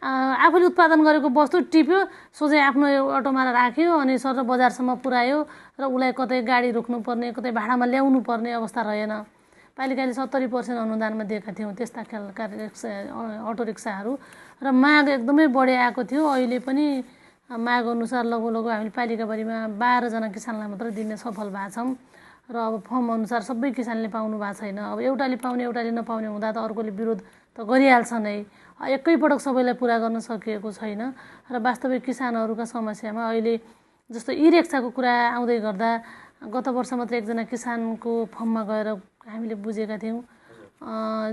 आफूले उत्पादन गरेको वस्तु टिप्यो, सोझै आफ्नो अटोमा राख्यो अनि सर बजारसम्म पुर्यायो र उसलाई कतै गाडी रोक्नुपर्ने, कतै भाडामा ल्याउनु पर्ने अवस्था रहेन। पालिकाले 70% अनुदानमा दिएका थियौँ त्यस्ता खालका अटो रिक्साहरू र माग एकदमै बढी आएको थियो। अहिले पनि माग अनुसार लगभग हामीले पालिकाभरिमा 12 जना किसानलाई मात्र दिने सफल भएको छौँ र अब फर्म अनुसार सबै किसानले पाउनु भएको छैन। अब एउटाले पाउने एउटाले नपाउने हुँदा त अर्कोले विरोध त गरिहाल्छ नै, एकैपटक सबैलाई पुरा गर्न सकिएको छैन। र वास्तविक किसानहरूका समस्यामा अहिले जस्तो ई-रिक्साको कुरा आउँदै गर्दा गत वर्ष मात्र एकजना किसानको फर्ममा गएर हामीले बुझेका थियौँ,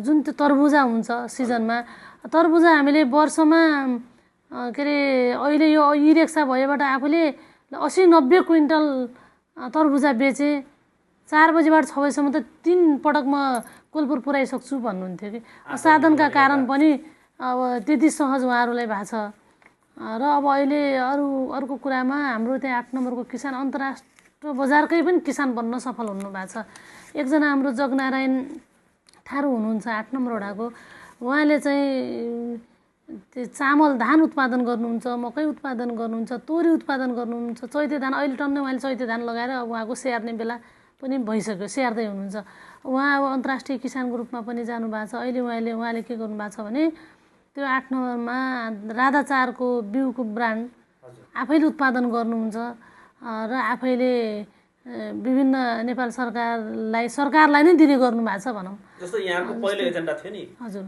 जुन त्यो तरबुजा हुन्छ सिजनमा, तरबुजा हामीले वर्षमा के अरे अहिले यो ई-रिक्सा भएबाट आफूले 80-90 क्विन्टल तरबुजा बेचे, 4 बजीबाट 6 बजीसम्म त 3 पटक म कोलपुर पुऱ्याइसक्छु भन्नुहुन्थ्यो कि साधनका कारण पनि अब त्यति सहज उहाँहरूलाई भएको छ। र अब अहिले अर्को कुरामा हाम्रो त्यहाँ 8 नम्बरको किसान अन्तर्राष्ट्रिय बजारकै पनि किसान बन्न सफल हुनुभएको छ। एकजना हाम्रो जगनारायण थारू हुनुहुन्छ 8 नम्बर वडाको, उहाँले चाहिँ त्यो चामल धान उत्पादन गर्नुहुन्छ, मकै उत्पादन गर्नुहुन्छ, तोरी उत्पादन गर्नुहुन्छ, चैते धान अहिले टन्नै उहाँले चैते धान लगाएर अब उहाँको स्याहार्ने बेला पनि भइसक्यो, स्याहार्दै हुनुहुन्छ। उहाँ अब अन्तर्राष्ट्रिय किसानको रूपमा पनि जानुभएको छ। अहिले उहाँले के गर्नुभएको छ भने त्यो 8 नम्बरमा राधाचारको बिउको ब्रान्ड आफैले उत्पादन गर्नुहुन्छ र आफैले विभिन्न नेपाल सरकारलाई नै दिने गर्नुभएको छ भनौँ। जस्तो यहाँको पहिलो एजेन्डा थियो नि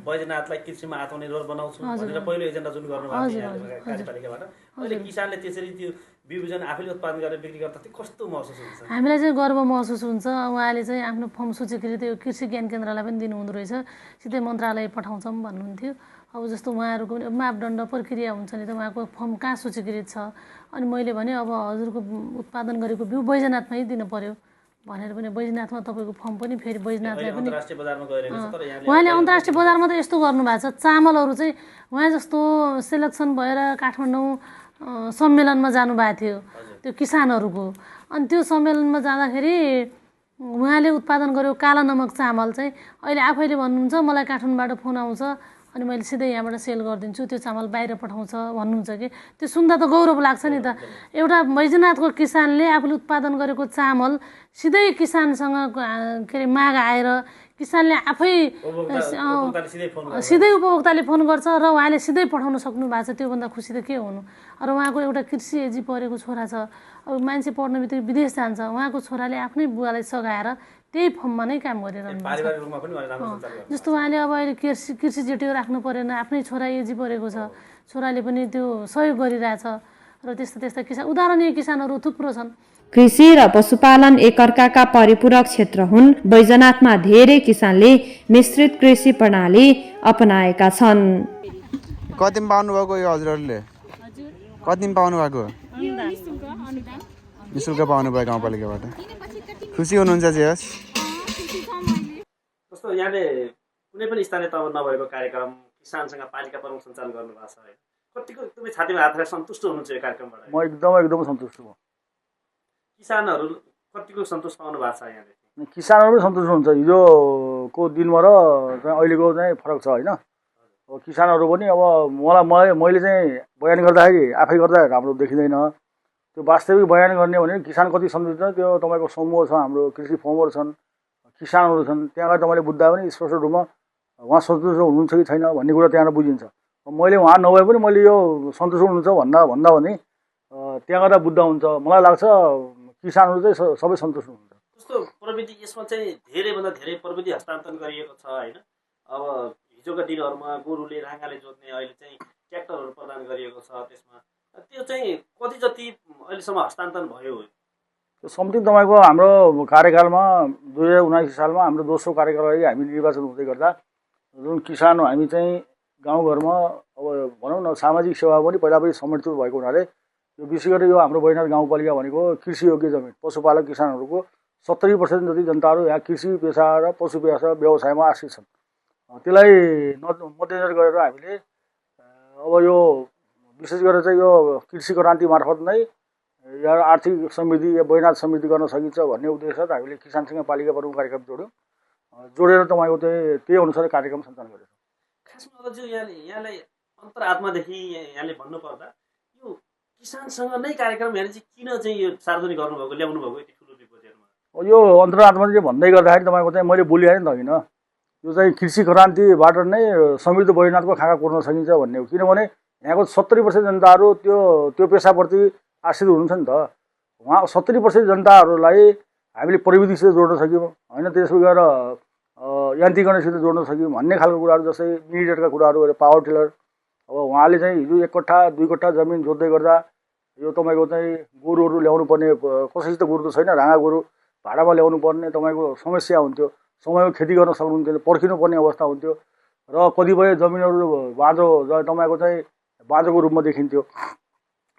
बैजनाथलाई कृषिमा आत्मनिर्भर बनाउँछु भनेर पहिलो एजेन्डा जुन गर्नुभएको थियो कार्यपालिकाबाट, अहिले किसानले त्यसरी त्यो बिउजन आफैले उत्पादन गरेर बिक्री गर्दा चाहिँ कस्तो महसुस हुन्छ? हामीलाई चाहिँ गर्व महसुस हुन्छ। उहाँले चाहिँ आफ्नो फर्म सूचीकृत यो कृषि ज्ञान केन्द्रलाई पनि दिनुहुँदो रहेछ, सिधै मन्त्रालय पठाउँछौँ भन्नुहुन्थ्यो। अब जस्तो उहाँहरूको पनि मापदण्ड प्रक्रिया हुन्छ नि त, उहाँको फर्म कहाँ सूचीकृत छ, अनि मैले भने अब हजुरको उत्पादन गरेको बिउ बैजनाथमै दिनु पर्यो भनेर पनि बैजनाथमा तपाईँको फर्म पनि फेरि बैजनाथलाई पनि अन्तर्राष्ट्रिय बजारमा गइरहेको छ। तर यहाँले उहाँले अन्तर्राष्ट्रिय बजारमा त यस्तो गर्नुभएको छ, चामलहरू चाहिँ उहाँ जस्तो सेलेक्सन भएर काठमाडौँ सम्मेलनमा जानुभएको थियो त्यो किसानहरूको, अनि त्यो सम्मेलनमा जाँदाखेरि उहाँले उत्पादन गरेको काला नमक चामल चाहिँ अहिले आफैले भन्नुहुन्छ मलाई काठमाडौँबाट फोन आउँछ अनि मैले सिधै यहाँबाट सेल गरिदिन्छु, त्यो चामल बाहिर पठाउँछ भन्नुहुन्छ कि त्यो सुन्दा त गौरव लाग्छ नि त। एउटा बैजनाथको किसानले आफूले उत्पादन गरेको चामल सिधै किसानसँग के अरे माग आएर किसानले आफै सिधै उपभोक्ताले फोन गर्छ र उहाँले सिधै पठाउन सक्नु भएको छ, त्योभन्दा खुसी त के हुनु। र उहाँको एउटा कृषि एजी परेको छोरा छ, अब मान्छे पढ्न बित्तिकै विदेश जान्छ, उहाँको छोराले आफ्नै बुवालाई सघाएर त्यही फर्ममा नै काम गरिरहनु भएको छ। जस्तो उहाँले अब अहिले कृषि जेटियो राख्नु परेन, आफ्नै छोरा एजी परेको छ, छोराले पनि त्यो सहयोग गरिरहेछ र त्यस्ता त्यस्ता किसान उदाहरणीय किसानहरू थुप्रो छन्। कृषि र पशुपालन एकअर्काका परिपूरक क्षेत्र हुन्। बैजनाथमा धेरै किसानले मिश्रित कृषि प्रणाली अपनाएका छन्। कति पाउनु भएको यो हजुरहरूले? कति पाउनु भएको? निःशुल्क पाउनु भयो गाउँपालिकाबाट। खुसी हुनुहुन्छ जेस? जस्तो यहाँले कुनै पनि स्थानीय तहमा नभएको कार्यक्रम किसानसँग पालिका प्रमुख सञ्चालन गर्नुभएको छ है, कतिको तपाईँ छातीमा हात राखेर सन्तुष्ट हुनुहुन्छ यो कार्यक्रमबाट? म एकदम सन्तुष्ट छु। किसानहरू कतिको सन्तोष पाउनु भएको छ यहाँले? किसानहरू पनि सन्तुष्ट हुन्छ। हिजोको दिनमा र अहिलेको चाहिँ फरक छ होइन। अब किसानहरू पनि अब मैले चाहिँ बयान गर्दाखेरि आफै गर्दा राम्रो देखिँदैन, त्यो वास्तविक बयान गर्ने भने किसान कति सन्तुष्ट छ त्यो तपाईँको समूह छ, हाम्रो कृषि फर्महरू छन्, किसानहरू छन्, त्यहाँ गएर तपाईँले बुझ्दा पनि स्पष्ट रूपमा उहाँ सन्तुष्ट हुनुहुन्छ कि छैन भन्ने कुरा त्यहाँ बुझिन्छ। मैले उहाँ नभए पनि मैले यो सन्तुष्ट हुनुहुन्छ भन्दा भने त्यहाँ गएर बुझ्दा हुन्छ। मलाई लाग्छ किसानहरू चाहिँ सबै सन्तुष्ट हुनुहुन्छ। जस्तो प्रविधि यसमा चाहिँ धेरैभन्दा धेरै प्रविधि हस्तान्तरण गरिएको छ होइन। अब हिजोका दिनहरूमा गोरुले राँगाले जोत्ने अहिले चाहिँ ट्र्याक्टरहरू प्रदान गरिएको छ, त्यसमा त्यो चाहिँ कति जति अहिलेसम्म हस्तान्तरण भयो? त्यो समथिङ तपाईँको हाम्रो कार्यकालमा 2079 सालमा हाम्रो दोस्रो कार्यकाललाई हामी निर्वाचन हुँदै गर्दा जुन किसान हामी चाहिँ गाउँघरमा अब भनौँ न सामाजिक सेवा पनि पहिला पनि समर्थित भएको हुनाले यो विशेष गरी यो हाम्रो बैजनाथ गाउँपालिका भनेको कृषि योग्य जमिन पशुपालक किसानहरूको 70% जति जनताहरू यहाँ कृषि पेसा र पशु पेसा व्यवसायमा आश्रित छन्। त्यसलाई मध्यनजर गरेर हामीले अब यो विशेष गरेर चाहिँ यो कृषि क्रान्ति मार्फत नै या आर्थिक समृद्धि या बैजनाथ समृद्धि गर्न सकिन्छ भन्ने उद्देश्यले हामीले किसानसँग पालिका प्रमुख कार्यक्रम जोडेर तपाईँको चाहिँ त्यही अनुसार कार्यक्रम सञ्चालन गरेछौँ। खासमा चाहिँ यहाँलाई अन्तरात्मादेखि यहाँले भन्नुपर्दा यो किसानसँग नै कार्यक्रम यहाँले चाहिँ किन चाहिँ यो सार्वजनिक गर्नुभएको ल्याउनु भएको यति ठुलो रिपोर्टहरूमा? यो अन्तरात्मा चाहिँ भन्दै गर्दाखेरि तपाईँको चाहिँ मैले बोलिहालेँ नि त होइन, यो चाहिँ कृषि क्रान्तिबाट नै समृद्ध बैजनाथको खाँखा कोर्न सकिन्छ भन्ने हो। किनभने यहाँको 70% जनताहरू त्यो पेसाप्रति आश्रित हुनुहुन्छ नि त। उहाँ 70% जनताहरूलाई हामीले प्रविधिसित जोड्न सक्यौँ होइन, त्यसो गरेर यान्त्रिकरणसित जोड्न सक्यौँ भन्ने खालको कुराहरू जस्तै मिनिटेडका कुराहरू गरेर पावर टिलर। अब उहाँले चाहिँ हिजो 1 कट्ठा 2 कट्ठा जमिन जोत्दै गर्दा यो तपाईँको चाहिँ गोरुहरू ल्याउनु पर्ने, कसैसित गोरु त छैन, राँगा गोरु भाडामा ल्याउनु पर्ने तपाईँको समस्या हुन्थ्यो, समयमा खेती गर्न सक्नुहुन्थ्यो, पर्खिनु पर्ने अवस्था हुन्थ्यो र कतिपय जमिनहरू बाँझो तपाईँको चाहिँ बाँझोको रूपमा देखिन्थ्यो।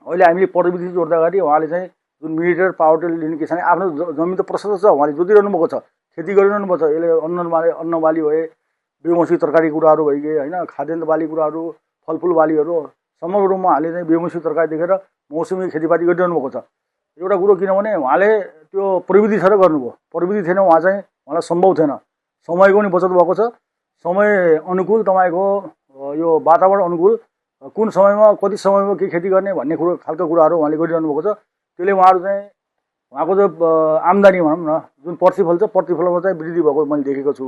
अहिले हामीले प्रविधि जोड्दाखेरि उहाँले चाहिँ जुन मिनिटेड पावर टिलर लिने किसान आफ्नो जमिन त प्रशस्त छ, उहाँले जोतिरहनु भएको छ, खेती गरिरहनु भएको छ। यसले अन्न बाली भए, बेमौसमी तरकारी कुराहरू भइगए होइन, खाद्यान्न बाली कुराहरू, फलफुल बालीहरू समग्र रूपमा उहाँले चाहिँ बेमौसमी तरकारी देखेर मौसमी खेतीपाती गरिरहनु भएको छ। एउटा कुरो किनभने उहाँले त्यो प्रविधि छ र गर्नुभयो, प्रविधि थिएन उहाँ चाहिँ उहाँलाई सम्भव थिएन। समयको पनि बचत भएको छ, समय अनुकूल तपाईँको यो वातावरण अनुकूल कुन समयमा कति समयमा के खेती गर्ने भन्ने खालको कुराहरू उहाँले गरिरहनु भएको छ। त्यसले उहाँहरू चाहिँ उहाँको जो आम्दानी भनौँ न जुन प्रतिफल छ प्रतिफलमा चाहिँ वृद्धि भएको मैले देखेको छु।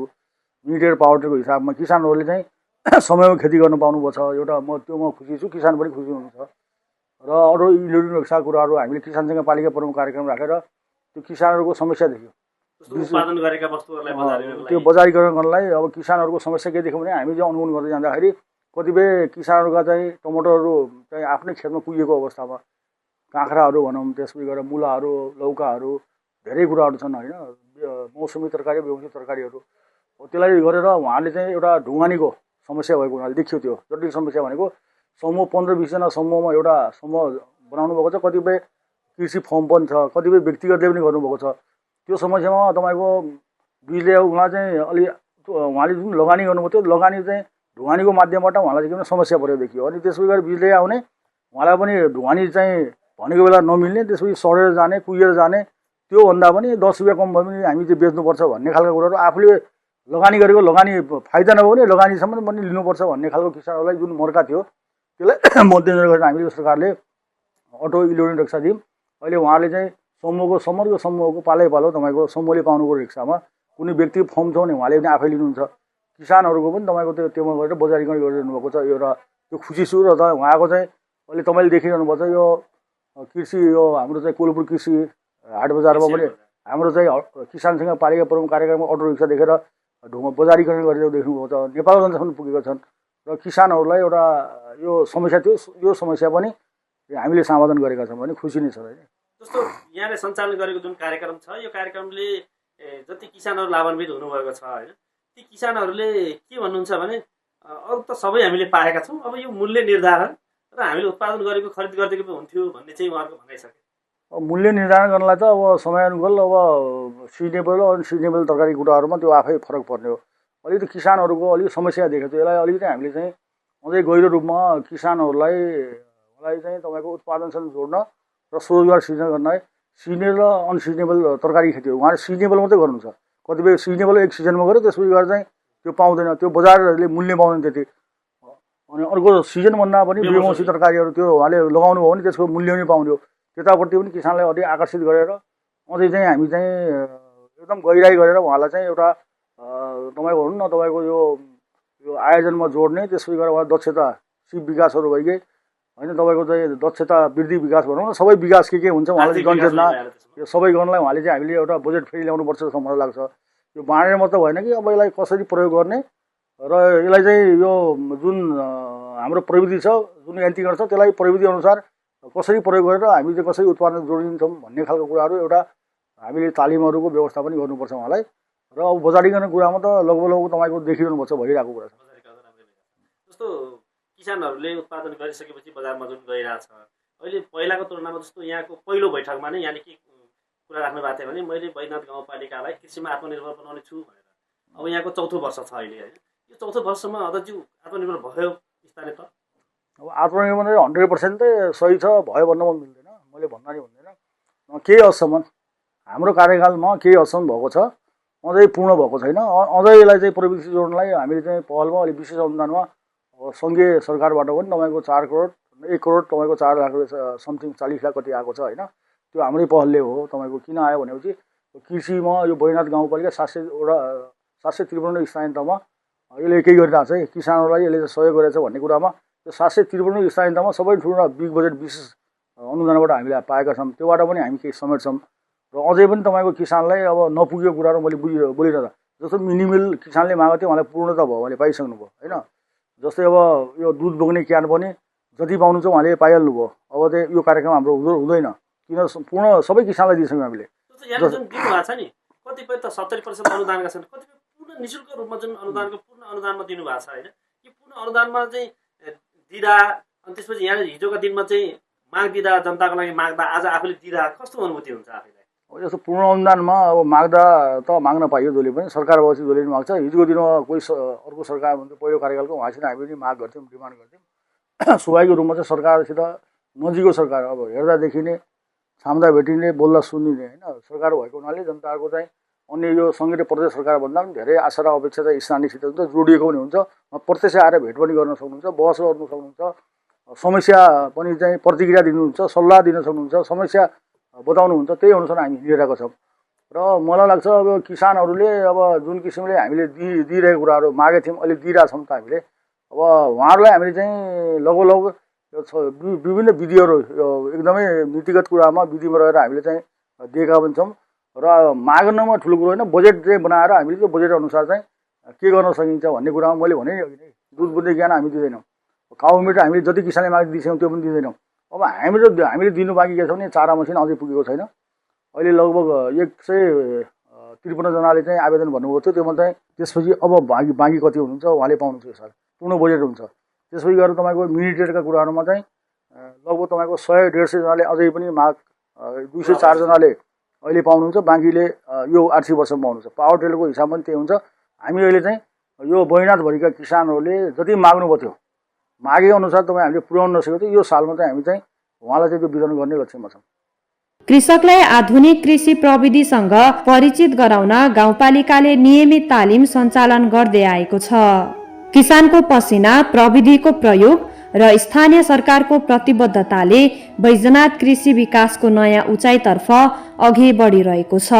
मिनिटेड पावर टिलरको हिसाबमा किसानहरूले चाहिँ समयमा खेती गर्नु पाउनुभएको छ, एउटा म खुसी छु, किसान पनि खुसी हुनुहुन्छ। र अरू इलेक्ट्रोनिक्सका कुराहरू हामीले किसानसँग पालिका प्रमुख कार्यक्रम राखेर त्यो किसानहरूको समस्या देख्यो, उत्पादन गरेका वस्तुहरूलाई त्यो बजारीकरण गर्नलाई अब किसानहरूको समस्या के देख्यौँ भने हामी चाहिँ अनुगमन गर्दै जाँदाखेरि कतिपय किसानहरूका चाहिँ टमाटरहरू चाहिँ आफ्नै खेतमा कुहिएको अवस्थामा, काँक्राहरू भनौँ, त्यसपछि गएर मुलाहरू, लौकाहरू, धेरै कुराहरू छन् होइन, मौसमी तरकारी बेमौसमी तरकारीहरू। त्यसलाई गरेर उहाँले चाहिँ एउटा ढुङ्गानीको समस्या भएको हुनाले देखियो। त्यो जटिल समस्या भनेको समूह 15-20 जना समूहमा एउटा समूह बनाउनु भएको छ, कतिपय कृषि फर्म पनि छ, कतिपय व्यक्तिगतले पनि गर्नुभएको छ। त्यो समस्यामा तपाईँको बिजुली उहाँ चाहिँ अलि उहाँले जुन लगानी गर्नुभएको थियो, लगानी चाहिँ ढुवानीको माध्यमबाट उहाँलाई चाहिँ समस्या परेको देखियो। अनि त्यसपछि गएर बिजुली आउने, उहाँलाई पनि ढुवानी चाहिँ भनेको बेला नमिल्ने, त्यसपछि सडेर जाने, कुहिएर जाने, त्योभन्दा पनि 10 रुपियाँ कम भयो भने हामी चाहिँ बेच्नुपर्छ भन्ने खालको कुराहरू, आफूले लगानी गरेको लगानी फाइदा नभयो भने लगानीसम्म पनि लिनुपर्छ भन्ने खालको किसानहरूलाई जुन मर्का थियो, त्यसलाई मध्यनजर गरेर हामीले सरकारले अटो इलेक्ट्रोनिक रिक्सा दियौँ। अहिले उहाँले चाहिँ समग्र समूहको पालै पालो तपाईँको समूहले पाउनुको रिक्सामा कुनै व्यक्ति फर्म छ भने उहाँले पनि आफै लिनुहुन्छ। किसानहरूको पनि तपाईँको त्योमा गएर बजारीकरण गरिरहनु भएको छ। एउटा त्यो खुसी छु। र उहाँको चाहिँ अहिले तपाईँले देखिरहनु भएको छ यो कृषि, यो हाम्रो चाहिँ कोलपुर कृषि हाट बजारमा पनि हाम्रो चाहिँ किसानसँग पालिका प्रमुख कार्यक्रममा अटो रिक्सा देखेर बजारीकरण गरेर देख्नुभएको छ, नेपालगञ्जसम्म पुगेका छन्। र किसानहरूलाई एउटा यो समस्या थियो, यो समस्या पनि हामीले समाधान गरेका छौँ भने खुसी नै छ। जस्तो यहाँले सञ्चालन गरेको जुन कार्यक्रम छ, यो कार्यक्रमले जति किसानहरू लाभान्वित हुनुभएको छ होइन, ती किसानहरूले के भन्नुहुन्छ भने अरू त सबै हामीले पाएका छौँ, अब यो मूल्य निर्धारण र हामीले उत्पादन गरेको खरिद गरिदिएको पो हुन्थ्यो भन्ने चाहिँ उहाँहरूको भनाइसके। मूल्य निर्धारण गर्नलाई त अब समयानुकूल अब सिजनेबल अनसिजनेबल तरकारी कुराहरूमा त्यो आफै फरक पर्ने हो। अलिकति किसानहरूको अलिक समस्या देखेको थियो। यसलाई अलिकति हामीले चाहिँ अझै गहिरो रूपमा किसानहरूलाई चाहिँ तपाईँको उत्पादनसँग जोड्न र स्वरोजगार सृजना गर्न सिजनल र अनसिजनेबल तरकारी खेतीहरू उहाँले सिजनेबल मात्रै गर्नुहुन्छ। कतिपय सिजनेबल एक सिजनमा गऱ्यो, त्यसपछि गएर चाहिँ त्यो पाउँदैन, त्यो बजारले मूल्य पाउँदैन त्यति। अनि अर्को सिजनभन्दा पनि बेमौसमी तरकारीहरू त्यो उहाँले लगाउनु भयो भने त्यसको मूल्य पनि पाउने हो। त्यतापट्टि पनि किसानलाई अलि आकर्षित गरेर अझै चाहिँ हामी चाहिँ एकदम गहिराई गरेर उहाँलाई चाहिँ एउटा तपाईँको भनौँ न तपाईँको यो आयोजनमा जोड्ने, त्यसपछि गएर उहाँ दक्षता सिप विकासहरू भइगए होइन, तपाईँको चाहिँ दक्षता वृद्धि विकास भनौँ न, सबै विकास के हुन्छ उहाँले जनचेतना यो सबै गर्नलाई उहाँले चाहिँ हामीले एउटा बजेट फेरि ल्याउनुपर्छ जस्तो मलाई लाग्छ। यो बाँडेर मात्र भएन कि अब यसलाई कसरी प्रयोग गर्ने र यसलाई चाहिँ यो जुन हाम्रो प्रविधि छ, जुन यान्त्रिकरण छ, त्यसलाई प्रविधि अनुसार कसरी प्रयोग गरेर हामी चाहिँ कसरी उत्पादन जोडिन्छौँ भन्ने खालको कुराहरू एउटा हामीले तालिमहरूको व्यवस्था पनि गर्नुपर्छ उहाँलाई। र अब बजारीकरण कुरामा त लगभग तपाईँको देखिरहनुपर्छ भइरहेको कुरा छ। जस्तो किसानहरूले उत्पादन गरिसकेपछि बजारमा जुन गइरहेछ अहिले पहिलाको तुलनामा, जस्तो यहाँको पहिलो बैठकमा नै यहाँले के कुरा राख्नु भएको थियो भने मैले बैजनाथ गाउँपालिकालाई कृषिमा आत्मनिर्भर बनाउने छु भनेर। अब यहाँको 4थो वर्ष छ अहिले होइन, यो 4थो वर्षमा अध्यक्ष आत्मनिर्भर भयो स्थानीय त? अब आत्मनिर्भर 100% त सही छ, भयो भन्न मन मिल्दैन, मैले भन्न नि भन्दैन। केही हदसम्म हाम्रो कार्यकालमा केही हदसम्म भएको छ, अझै पूर्ण भएको छैन। अझै यसलाई चाहिँ प्रविधि जोड्नलाई हामीले चाहिँ पहलमा अलिक विशेष अनुदानमा सङ्घीय सरकारबाट पनि तपाईँको 1 करोड तपाईँको 4 लाख समथिङ 40 लाख कति आएको छ होइन। त्यो हाम्रै पहलले हो। तपाईँको किन आयो भनेपछि कृषिमा यो बैजनाथ गाउँपालिका 753 स्थानीय तहमा यसले केही गरिरहेको छ है, किसानहरूलाई यसले सहयोग गरेछ भन्ने कुरामा त्यो 753 स्थानीय तहमा सबै ठुलो बिग बजेट विशेष अनुदानबाट हामीले पाएका छौँ। त्योबाट पनि हामी केही समेट्छौँ। र अझै पनि तपाईँको किसानलाई अब नपुगेको कुराहरू मैले बोलिरहँदा जस्तो मिनिमल किसानले मागेको थियो उहाँलाई पूर्णता भयो, उहाँले पाइसक्नुभयो होइन। जस्तै अब यो दुध बोक्ने क्यान पनि जति पाउनु छ उहाँले पाइहाल्नु भयो। अब चाहिँ यो कार्यक्रम हाम्रो हुँदैन, किन पूर्ण सबै किसानलाई दिइसक्यौँ हामीले। जुन दिनुभएको छ नि, कतिपय त 70% अनुदानका छन्, कतिपय पूर्ण निःशुल्क रूपमा जुन अनुदानको पूर्ण अनुदानमा दिनुभएको छ होइन। यो पूर्ण अनुदानमा चाहिँ दिँदा अनि त्यसपछि यहाँ हिजोका दिनमा चाहिँ माग दिँदा, जनताको लागि माग्दा, आज आफूले दिँदा कस्तो अनुभूति हुन्छ आफैलाई? जस्तो पूर्ण अनुदानमा अब माग्दा त माग्न पाइयो, जसले पनि सरकार भएपछि जसले पनि माग्छ। हिजोको दिनमा कोही अर्को सरकार हुन्थ्यो पहिलो कार्यकालको, उहाँसित हामी पनि माग गर्थ्यौँ, डिमान्ड गर्थ्यौँ। स्वाभाविक रूपमा चाहिँ सरकारसित नजिकको सरकार, अब हेर्दा देखिने, छाम्दा भेटिने, बोल्दा सुनिने होइन सरकार भएको हुनाले जनताको चाहिँ अन्य यो सङ्घीय र प्रदेश सरकारभन्दा पनि धेरै आशा र अपेक्षा चाहिँ स्थानीयसित हुन्छ, जोडिएको पनि हुन्छ। प्रत्यक्ष आएर भेट पनि गर्न सक्नुहुन्छ, बहस गर्नु सक्नुहुन्छ, समस्या पनि चाहिँ प्रतिक्रिया दिनुहुन्छ, सल्लाह दिन सक्नुहुन्छ, समस्या बताउनुहुन्छ। त्यही अनुसार हामी हिँडिरहेको छौँ। र मलाई लाग्छ अब किसानहरूले अब जुन किसिमले हामीले दिइरहेको कुराहरू मागेको थियौँ, अहिले दिइरहेछौँ त हामीले। अब उहाँहरूलाई हामीले चाहिँ लगभग विभिन्न विधिहरू एकदमै नीतिगत कुरामा विधिमा रहेर हामीले चाहिँ दिएका पनि छौँ। र माग्नमा ठुलो कुरो होइन, बजेट चाहिँ बनाएर हामीले त्यो बजेट अनुसार चाहिँ के गर्न सकिन्छ भन्ने कुरामा मैले भने नि अघि नै दुध बुझ्ने ज्ञान हामी दिँदैनौँ। काउ मिट हामीले जति किसानले माग दिइसक्यौँ त्यो पनि दिँदैनौँ। अब हामीले दिनु बाँकी के छ भने चारा मसिन अझै पुगेको छैन। अहिले लगभग 153 जनाले चाहिँ आवेदन भन्नुभएको थियो, त्योमा चाहिँ त्यसपछि अब बाँकी कति हुनुहुन्छ उहाँले पाउनुहुन्छ यो साल। पूर्ण बजेट हुन्छ। त्यसपछि गएर तपाईँको मिनी ट्रेडका कुराहरूमा चाहिँ लगभग तपाईँको 100-150 जनाले अझै पनि माग 204 जनाले अहिले पाउनुहुन्छ, बाँकीले यो आर्थिक वर्षमा पाउनुहुन्छ। पावर टेलरको हिसाब पनि त्यही हुन्छ। हामी अहिले चाहिँ यो बैजनाथभरिका किसानहरूले जति माग्नुभएको थियो मागे अनुसार तपाईँ हामीले पुर्याउन नसकेको थियो, यो सालमा चाहिँ हामी चाहिँ उहाँलाई चाहिँ त्यो वितरण गर्ने लक्ष्यमा छौँ। कृषकलाई आधुनिक कृषि प्रविधिसँग परिचित गराउन गाउँपालिकाले नियमित तालिम सञ्चालन गर्दै आएको छ। किसानको पसिना, प्रविधिको प्रयोग र स्थानीय सरकारको प्रतिबद्धताले बैजनाथ कृषि विकासको नयाँ उचाइतर्फ अघि बढिरहेको छ।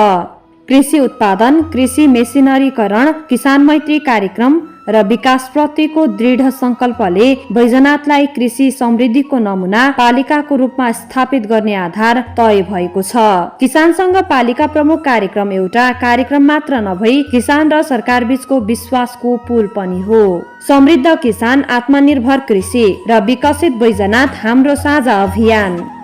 कृषि उत्पादन, कृषि मेसिनरीकरण, किसान मैत्री कार्यक्रम र विकासप्रतिको दृढ संकल्पले बैजनाथलाई कृषि समृद्धिको नमुना पालिकाको रूपमा स्थापित गर्ने आधार तय भएको छ। किसानसँग पालिका प्रमुख कार्यक्रम एउटा कार्यक्रम मात्र नभई किसान र सरकार बीचको विश्वासको पुल पनि हो। समृद्ध किसान, आत्मनिर्भर कृषि र विकसित बैजनाथ हाम्रो साझा अभियान।